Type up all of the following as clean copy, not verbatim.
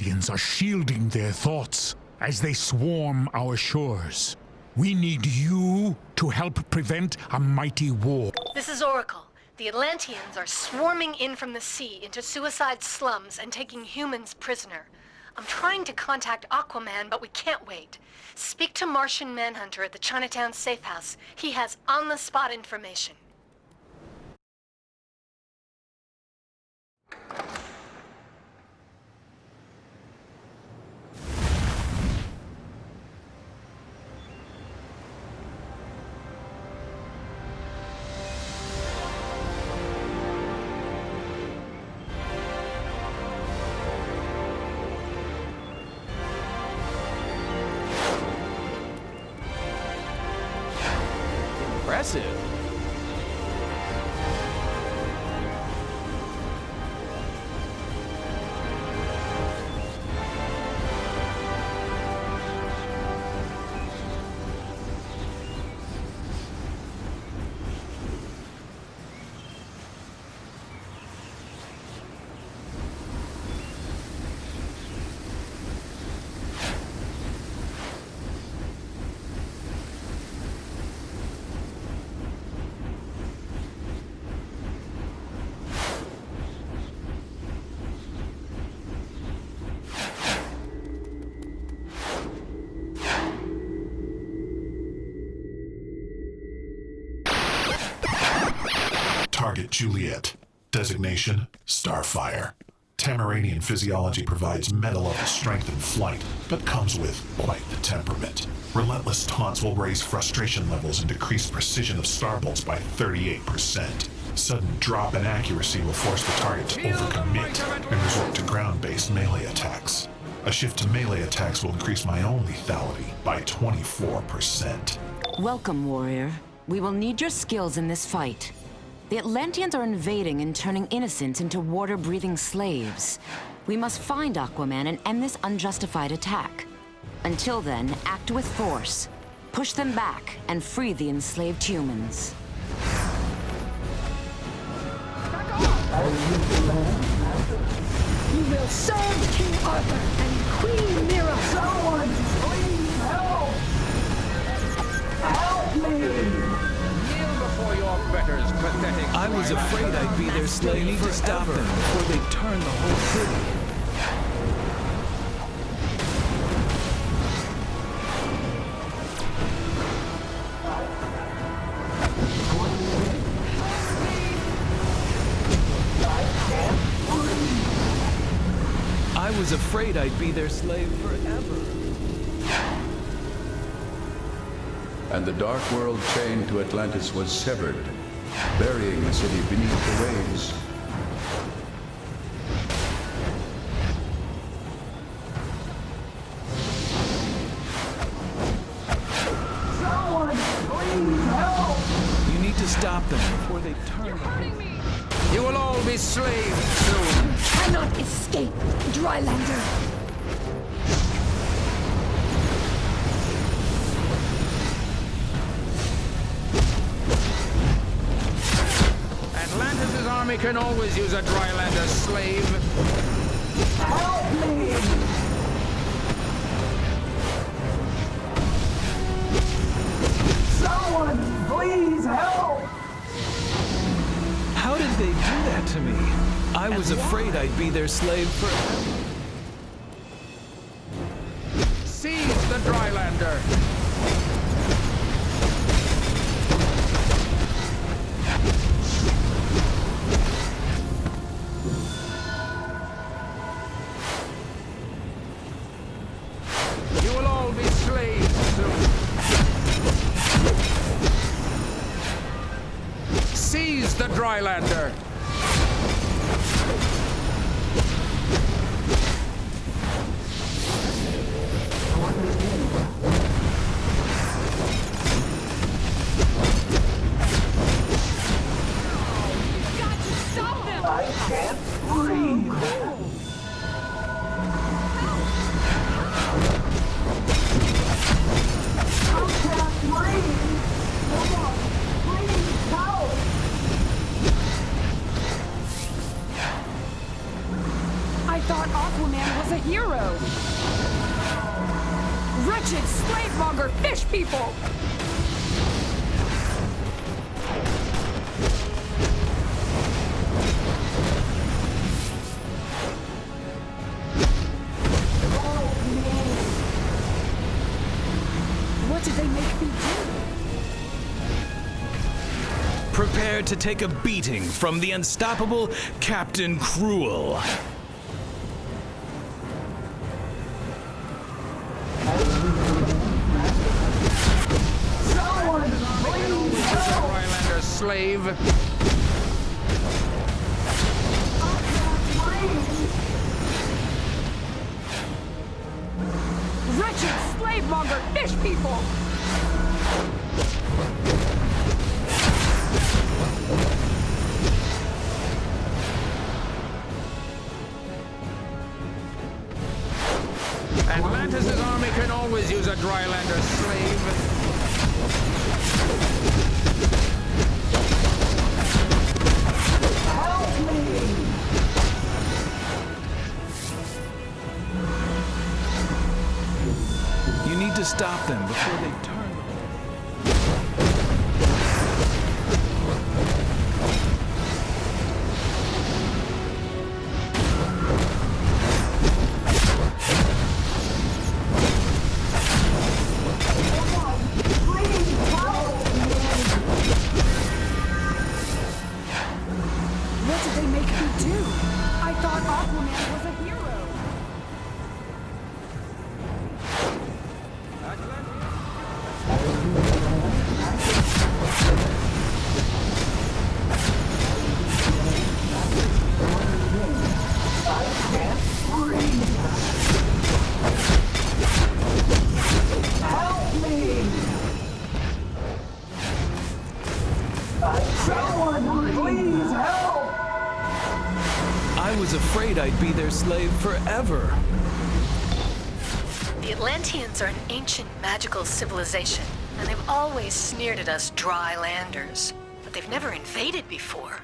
Atlanteans are shielding their thoughts as they swarm our shores. We need you to help prevent a mighty war. This is Oracle. The Atlanteans are swarming in from the sea into suicide slums and taking humans prisoner. I'm trying to contact Aquaman, but we can't wait. Speak to Martian Manhunter at the Chinatown safe house. He has on-the-spot information. Impressive. Target Juliet. Designation, Starfire. Tamaranian physiology provides meta-level strength in flight, but comes with quite the temperament. Relentless taunts will raise frustration levels and decrease precision of starbolts by 38%. Sudden drop in accuracy will force the target to overcommit and resort to ground-based melee attacks. A shift to melee attacks will increase my own lethality by 24%. Welcome, warrior. We will need your skills in this fight. The Atlanteans are invading and turning innocents into water-breathing slaves. We must find Aquaman and end this unjustified attack. Until then, act with force. Push them back and free the enslaved humans. You will serve King Arthur and Queen Mera. Someone please help! Help me! I was afraid I'd be their slave. You need to stop them before they turn the whole city. I was afraid I'd be their slave forever. And the dark world chain to Atlantis was severed, burying the city beneath the waves. Someone please help! You need to stop them before they turn the whole city. You will all be slaves soon. Cannot escape, Drylander. Atlantis' army can always use a Drylander slave. Help me! Someone please help! How did they do that to me? I was afraid I'd be their slave forever. Seize the Drylander. You will all be slaves soon. Seize the Drylander. I can't breathe! Wretched slave-monger fish people! What did they make me do? Prepare to take a beating from the unstoppable Captain Cruel. Someone, please help! Rylander slave. Wretched slave-monger fish people! Atlantis' army can always use a Drylander slave. Help me! You need to stop them before they turn. Please help me! What did they make me do? I thought Aquaman was a hero. Help me! Someone, please help! I was afraid I'd be their slave forever. The Atlanteans are an ancient magical civilization, and they've always sneered at us dry landers. But they've never invaded before.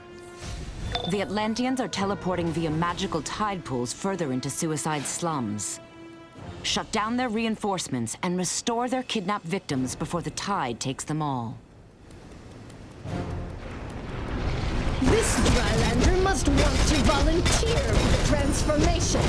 The Atlanteans are teleporting via magical tide pools further into Suicide Slums. Shut down their reinforcements and restore their kidnapped victims before the tide takes them all. This Drylander must want to volunteer for the transformation.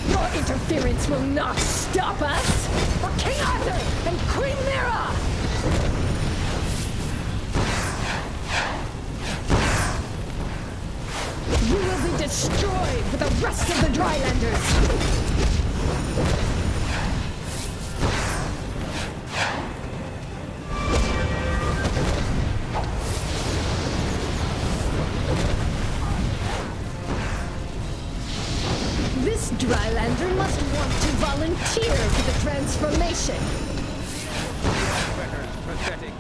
Your interference will not stop us! For King Arthur and Queen Mera! You will be destroyed with the rest of the Drylanders! This Drylander must want to volunteer for the transformation. Pathetic.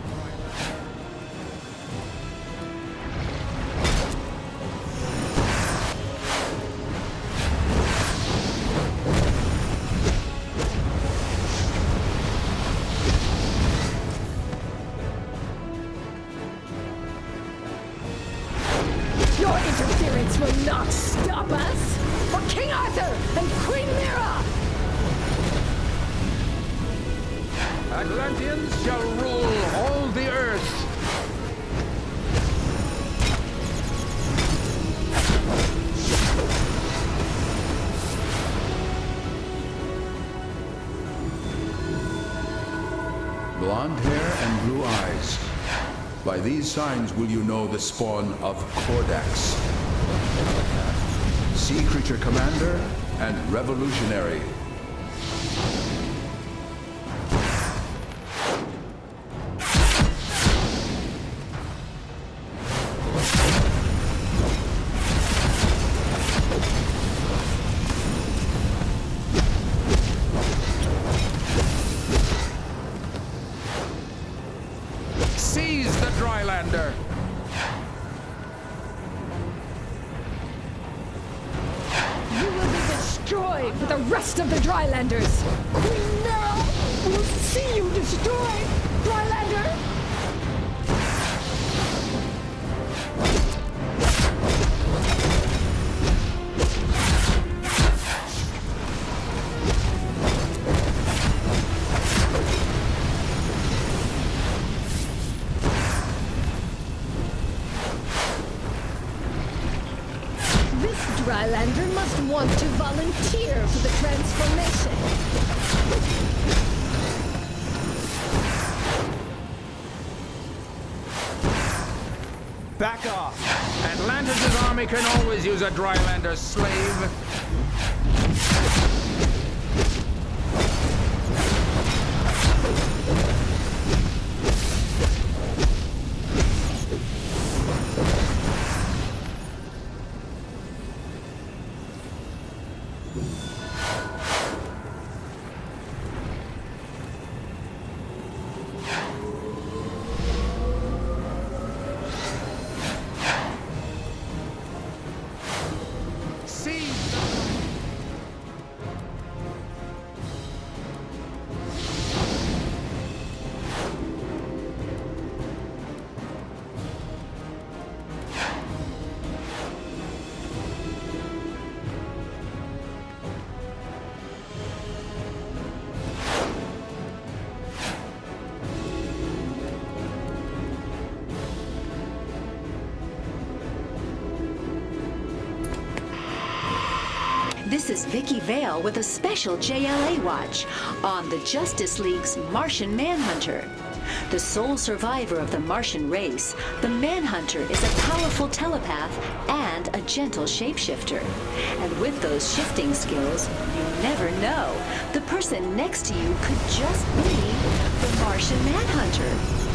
Your interference will not stop us! For King Arthur and Queen Mera! Atlanteans shall rule all the earth. Blonde hair and blue eyes. By these signs will you know the spawn of Kordax. Sea creature commander and revolutionary. Seize the Drylander. You will be destroyed with the rest of the Drylanders! Queen Mera! will see you destroyed, Drylander! Drylander must want to volunteer for the transformation. Back off! Atlantis' army can always use a Drylander slave. This is Vicky Vale with a special JLA watch on the Justice League's Martian Manhunter. The sole survivor of the Martian race, the Manhunter is a powerful telepath and a gentle shapeshifter. And with those shifting skills, you never know. The person next to you could just be the Martian Manhunter.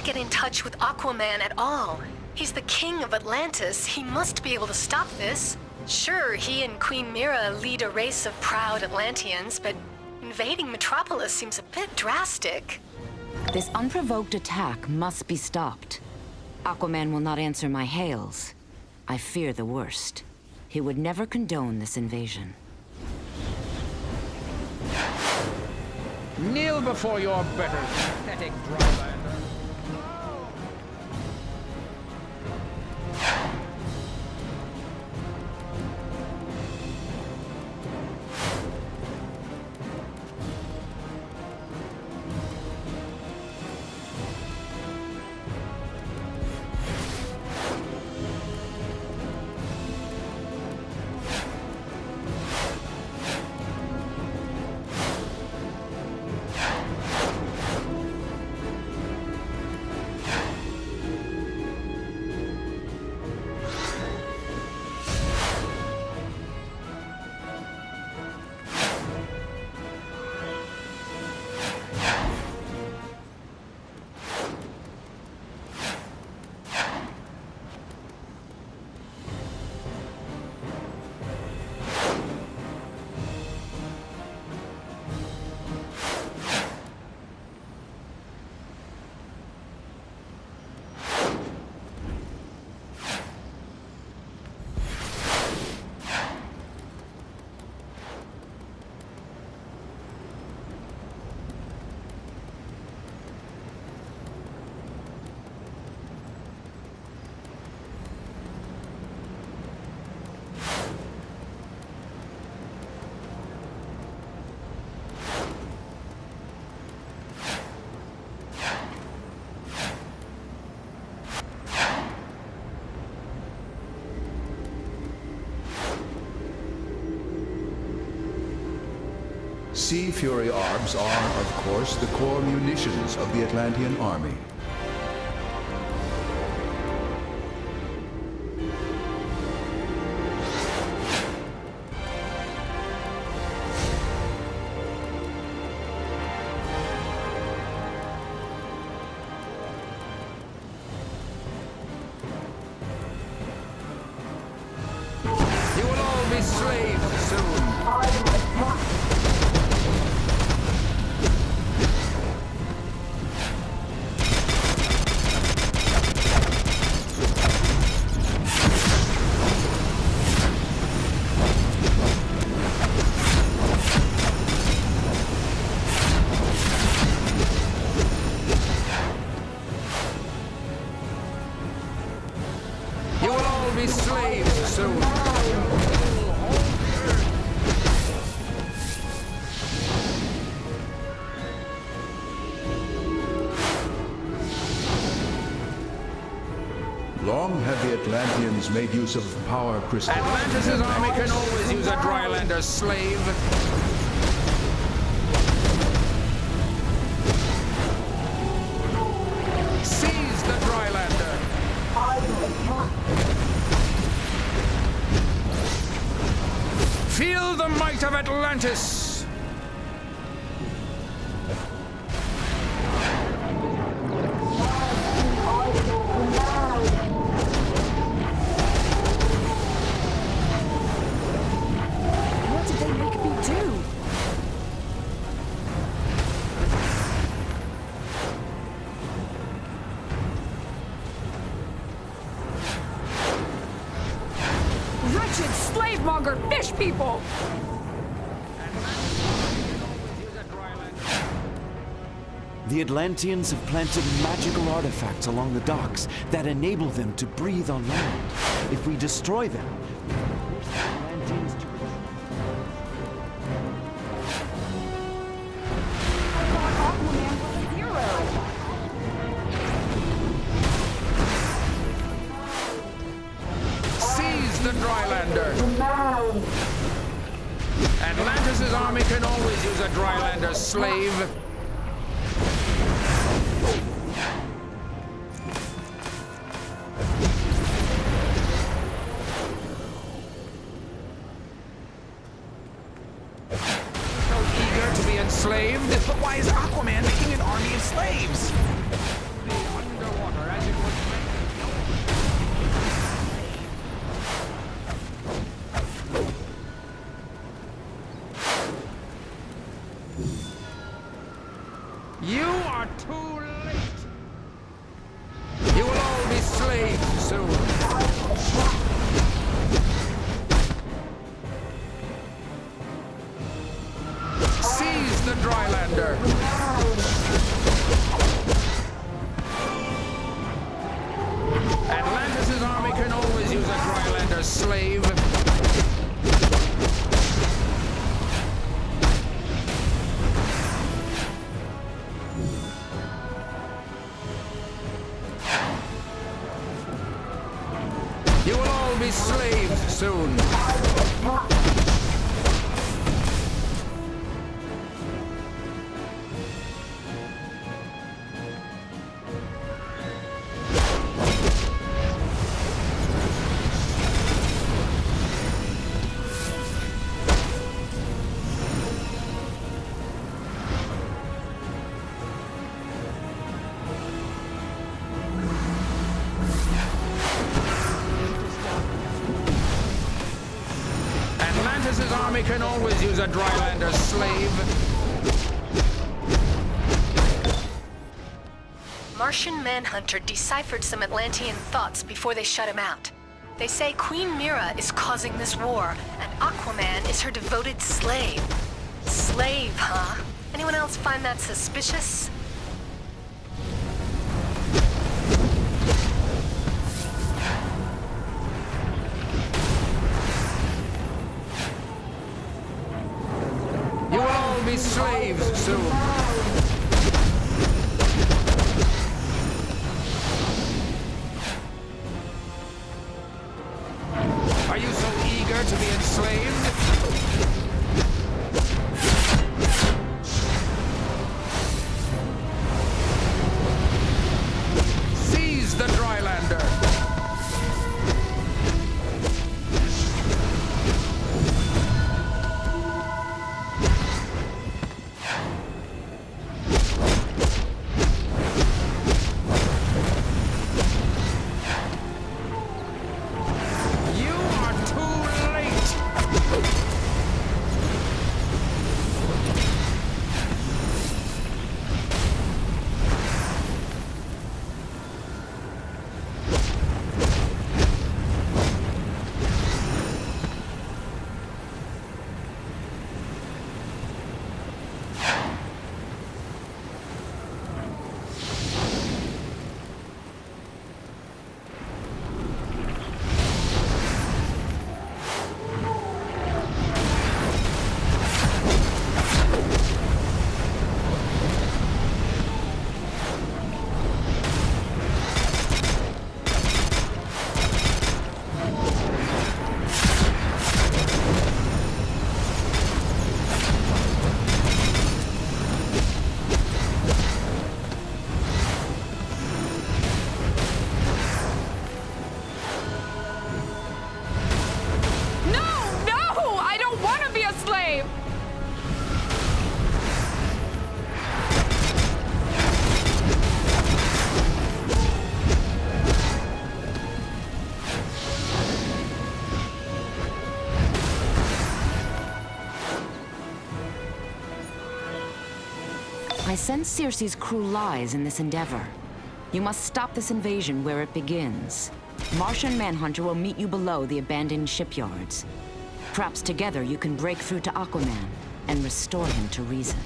Get in touch with Aquaman at all. He's the king of Atlantis. He must be able to stop this. Sure, he and Queen Mera lead a race of proud Atlanteans, but invading Metropolis seems a bit drastic. This unprovoked attack must be stopped. Aquaman will not answer my hails. I fear the worst. He would never condone this invasion. Kneel before your better, pathetic Drylander. Sea Fury orbs are, of course, the core munitions of the Atlantean army. You will all be slaves soon. You will all be slaves soon. Long have the Atlanteans made use of power crystals. Atlantis' army can always use a Drylander slave. Seize the Drylander. Feel the might of Atlantis. What did they make me do? Wretched slave-monger fish people! The Atlanteans have planted magical artifacts along the docks that enable them to breathe on land. If we destroy them, we can force the Atlanteans to retreat. I thought Aquaman was a hero. Seize the Drylander. Man. Atlantis' army can always use a Drylander slave. So eager to be enslaved? But why is Aquaman making an army of slaves? Underwater, as it was meant. You are too late. You will all be slaves soon. Seize the Drylander. Atlantis' army can always use a Drylander slave. You will all be slaves soon. Atlantis' army can always use a Drylander slave. Martian Manhunter deciphered some Atlantean thoughts before they shut him out. They say Queen Mera is causing this war, and Aquaman is her devoted slave. Slave, huh? Anyone else find that suspicious? You will all be slaves soon. Are you so eager to be enslaved? I sense Circe's cruel lies in this endeavor. You must stop this invasion where it begins. Martian Manhunter will meet you below the abandoned shipyards. Perhaps together you can break through to Aquaman and restore him to reason.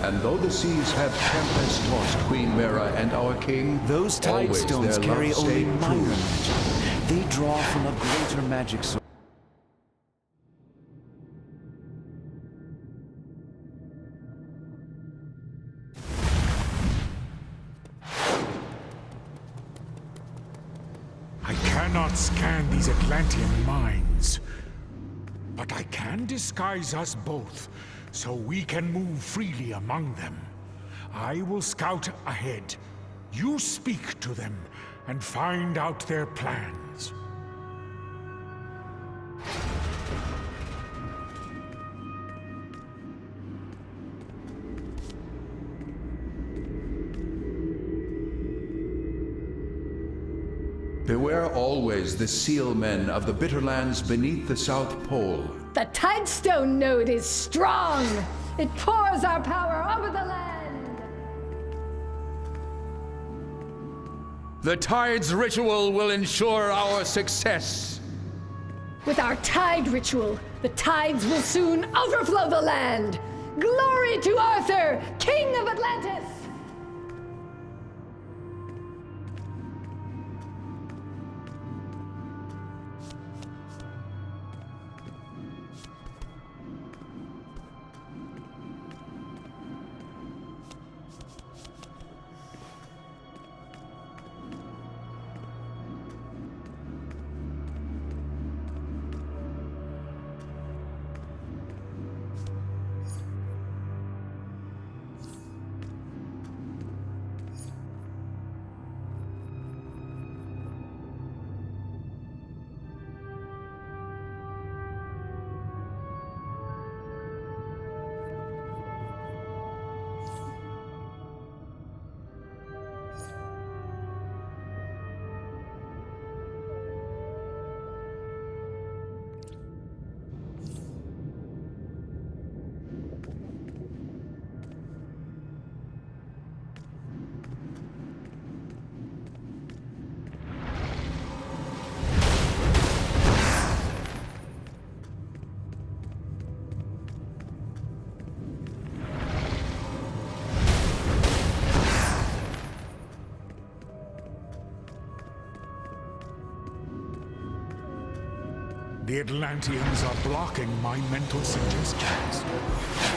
And though the seas have tempest-tossed Queen Mera and our king, those tide always stones their carry love only stayed minor true. magic. They draw from a greater magic source. I cannot scan these Atlantean minds, but I can disguise us both so we can move freely among them. I will scout ahead. You speak to them and find out their plans. Beware always the seal men of the bitter lands beneath the South Pole. The Tidestone node is strong! It pours our power over the land! The Tide's ritual will ensure our success. With our tide ritual, the tides will soon overflow the land! Glory to Arthur, King of Atlantis! The Atlanteans are blocking my mental suggestions.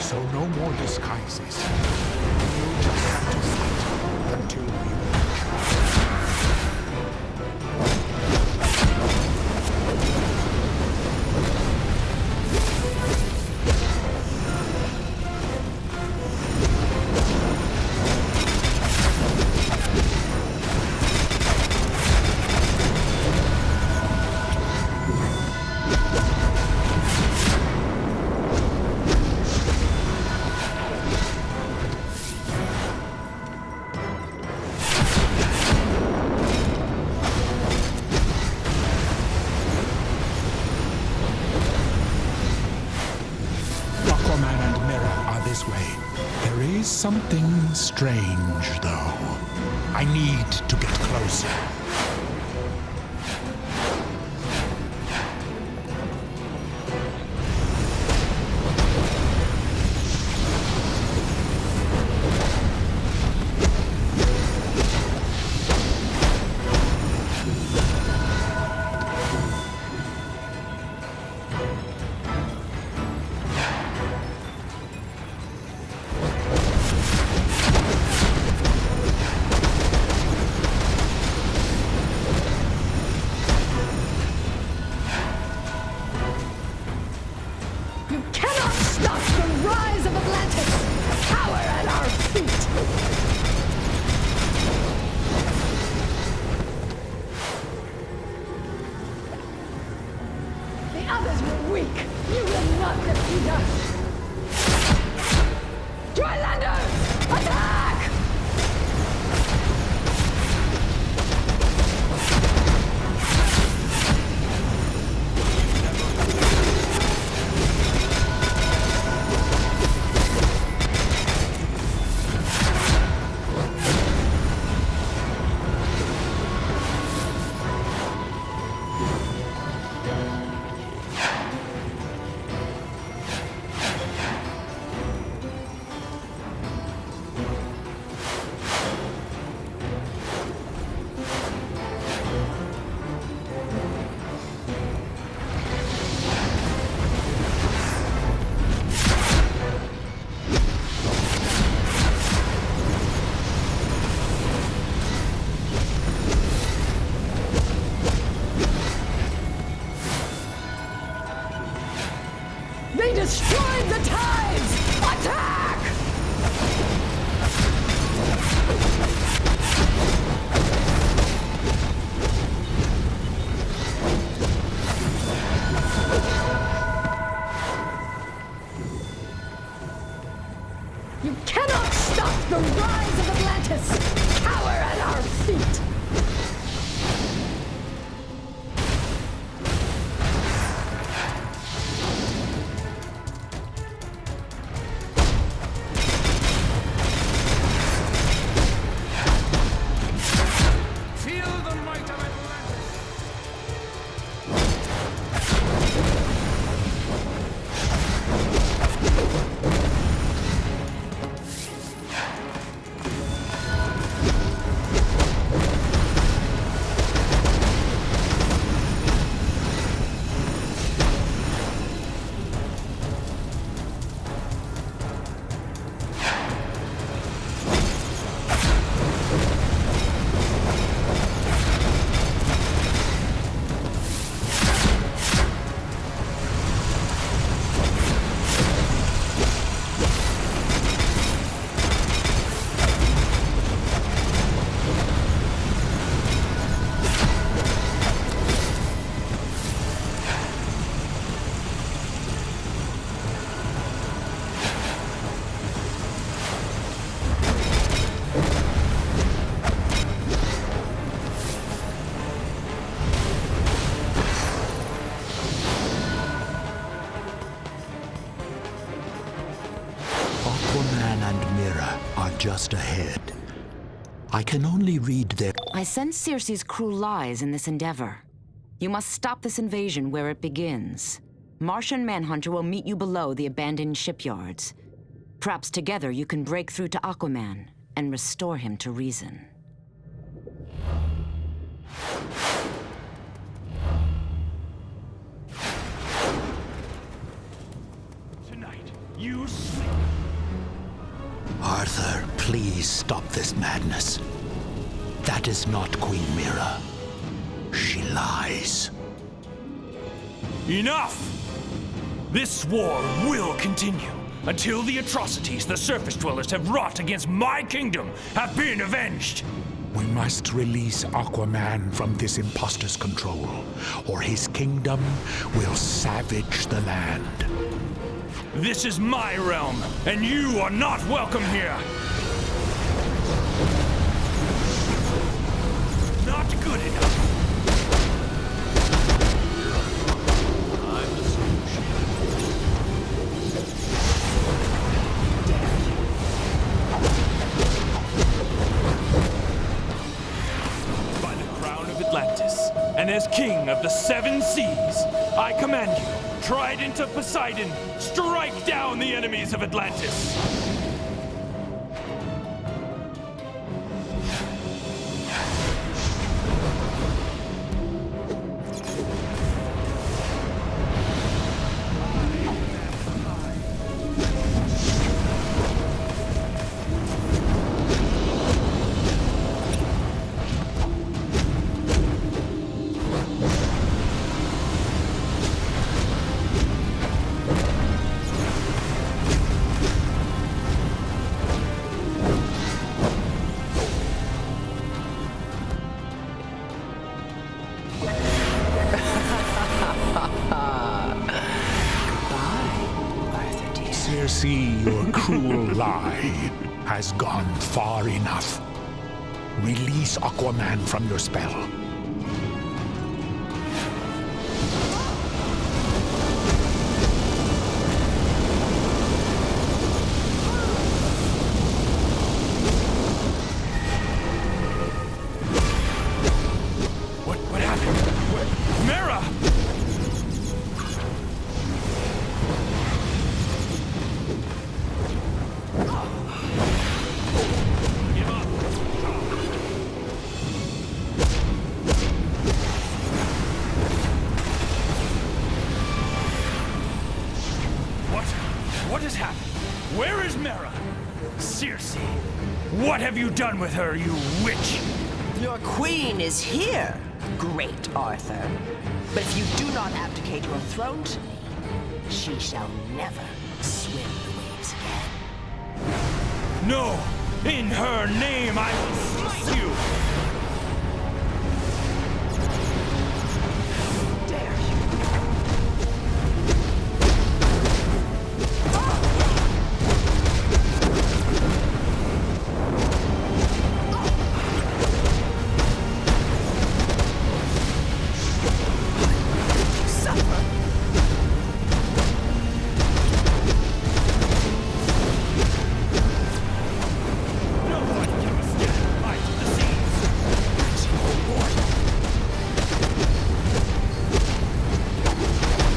So no more disguises. You just have to fight until we Aquaman and Mera are this way. There is something strange, though. I need to get closer. You cannot stop the rise of Atlantis! Power at our feet! The The others were weak. You will not defeat us. Drylanders, attack! They destroyed the tides! Attack! You cannot stop the rise of Atlantis! Cower at our feet! Aquaman and Mera are just ahead. I can only read their... I sense Circe's cruel lies in this endeavor. You must stop this invasion where it begins. Martian Manhunter will meet you below the abandoned shipyards. Perhaps together you can break through to Aquaman and restore him to reason. Tonight, you sleep. Arthur, please stop this madness. That is not Queen Mera. She lies. Enough! This war will continue until the atrocities the surface dwellers have wrought against my kingdom have been avenged. We must release Aquaman from this imposter's control, or his kingdom will savage the land. This is my realm, and you are not welcome here. Not good enough. I'm the solution. By the crown of Atlantis, and as king of the seven seas, I command you, trident of Poseidon, strike down the enemies of Atlantis! Circe, your cruel lie has gone far enough. Release Aquaman from your spell. What happened? Mera! What has happened? Where is Mera? Circe, what have you done with her, you witch? Your queen is here, great Arthur. But if you do not abdicate your throne to me, she shall never swim the waves again. No! In her name, I will smite you!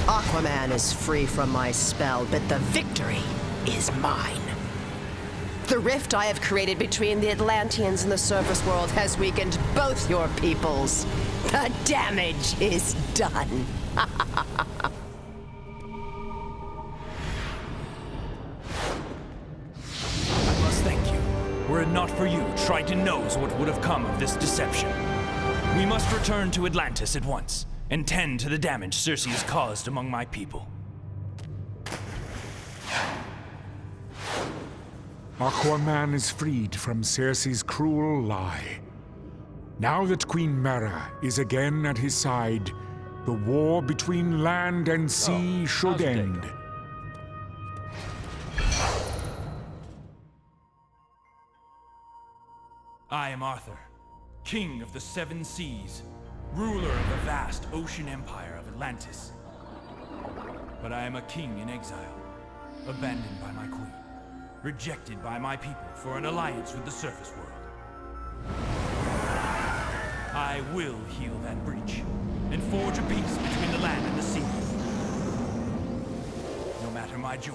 Aquaman is free from my spell, but the victory is mine. The rift I have created between the Atlanteans and the surface world has weakened both your peoples. The damage is done. I must thank you. Were it not for you, Triton knows what would have come of this deception. We must return to Atlantis at once and tend to the damage Circe has caused among my people. Aquaman is freed from Circe's cruel lie. Now that Queen Mera is again at his side, the war between land and sea should end. I am Arthur, King of the Seven Seas, ruler of the vast ocean empire of Atlantis. But I am a king in exile, abandoned by my queen, rejected by my people for an alliance with the surface world. I will heal that breach, and forge a peace between the land and the sea. No matter my joy,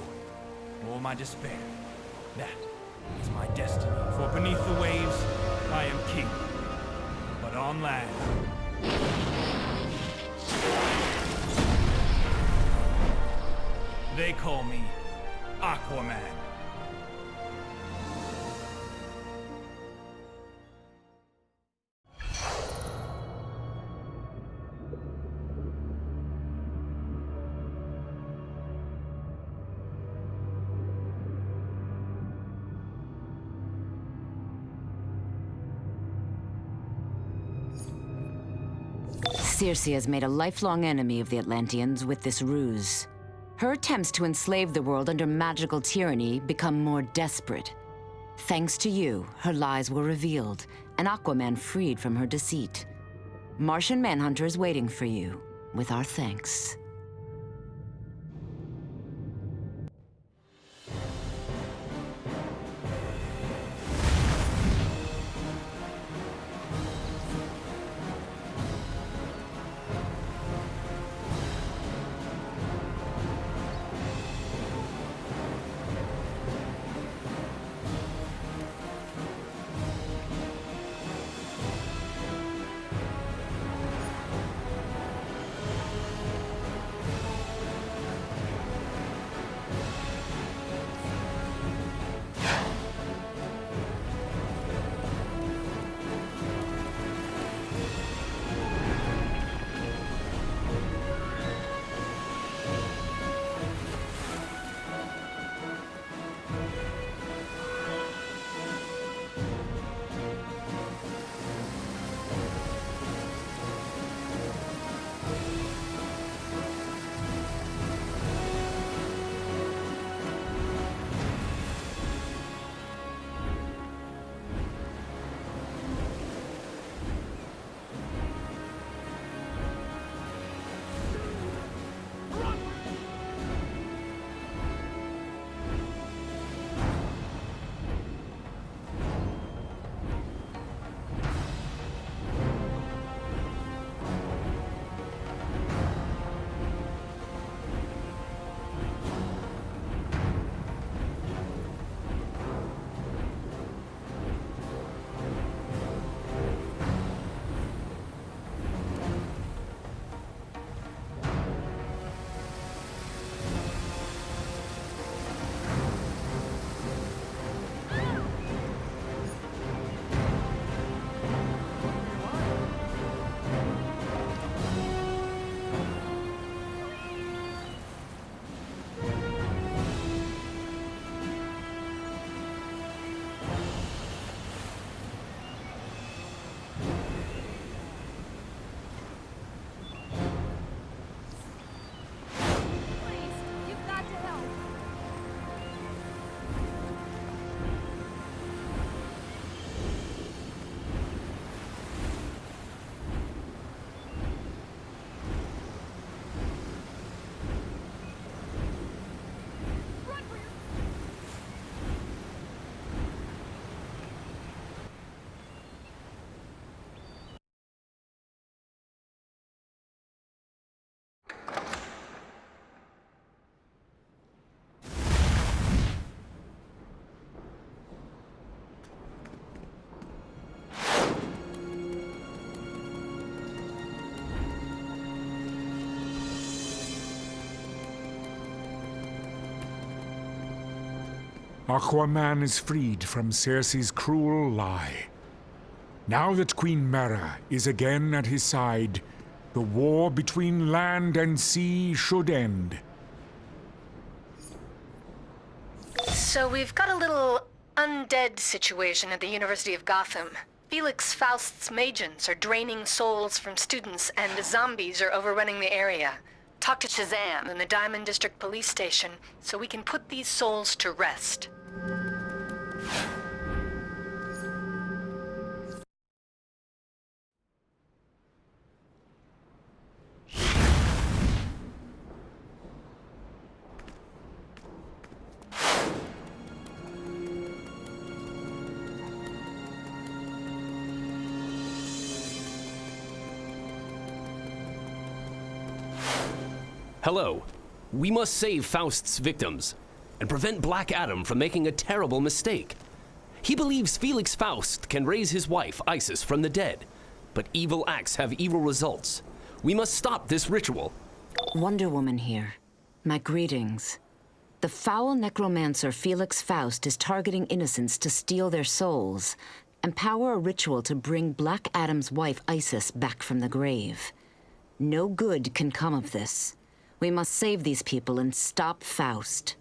or my despair, that is my destiny. For beneath the waves, I am king. But on land, they call me Aquaman. Circe has made a lifelong enemy of the Atlanteans with this ruse. Her attempts to enslave the world under magical tyranny become more desperate. Thanks to you, her lies were revealed, and Aquaman freed from her deceit. Martian Manhunter is waiting for you, with our thanks. Aquaman is freed from Circe's cruel lie. Now that Queen Mera is again at his side, the war between land and sea should end. So we've got a little undead situation at the University of Gotham. Felix Faust's Magians are draining souls from students, and the zombies are overrunning the area. Talk to Shazam in the Diamond District Police Station so we can put these souls to rest. Hello. We must save Faust's victims and prevent Black Adam from making a terrible mistake. He believes Felix Faust can raise his wife, Isis, from the dead, but evil acts have evil results. We must stop this ritual. Wonder Woman here. My greetings. The foul necromancer Felix Faust is targeting innocents to steal their souls and power a ritual to bring Black Adam's wife, Isis, back from the grave. No good can come of this. We must save these people and stop Faust.